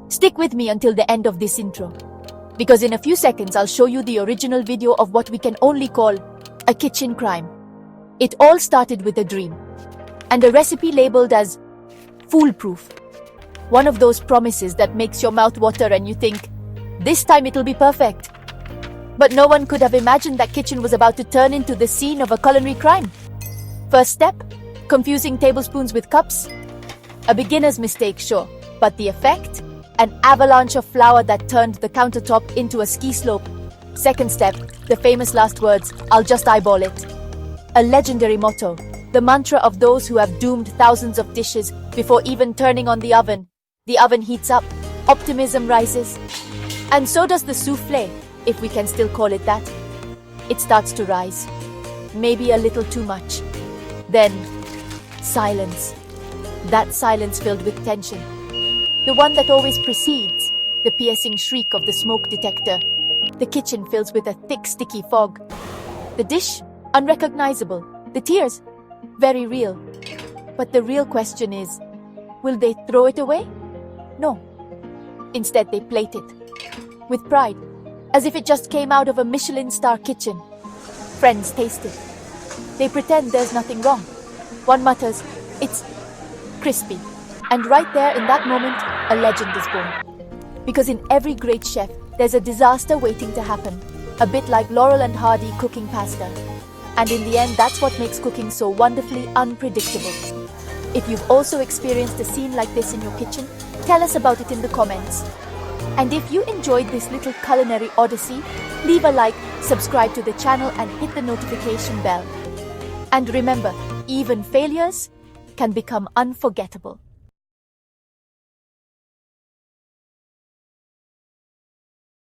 Stick with me until the end of this intro, because in a few seconds I'll show you the original video of what we can only call a kitchen crime. It all started with a dream, and a recipe labeled as foolproof. One of those promises that makes your mouth water and you think, this time it'll be perfect. But no one could have imagined that kitchen was about to turn into the scene of a culinary crime. First step, confusing tablespoons with cups. A beginner's mistake, sure, but the effect? An avalanche of flour that turned the countertop into a ski slope. Second step, the famous last words, I'll just eyeball it. A legendary motto, the mantra of those who have doomed thousands of dishes before even turning on the oven. The oven heats up, optimism rises. And so does the soufflé, if we can still call it that. It starts to rise, maybe a little too much. Then, silence. That silence filled with tension. The one that always precedes the piercing shriek of the smoke detector. The kitchen fills with a thick, sticky fog. The dish, unrecognizable. The tears, very real. But the real question is, will they throw it away? No. Instead, they plate it. With pride, as if it just came out of a Michelin star kitchen. Friends taste it. They pretend there's nothing wrong. One mutters, it's crispy. And right there in that moment, a legend is born. Because in every great chef, there's a disaster waiting to happen. A bit like Laurel and Hardy cooking pasta. And in the end, that's what makes cooking so wonderfully unpredictable. If you've also experienced a scene like this in your kitchen, tell us about it in the comments. And if you enjoyed this little culinary odyssey, leave a like, subscribe to the channel and hit the notification bell. And remember, even failures can become unforgettable.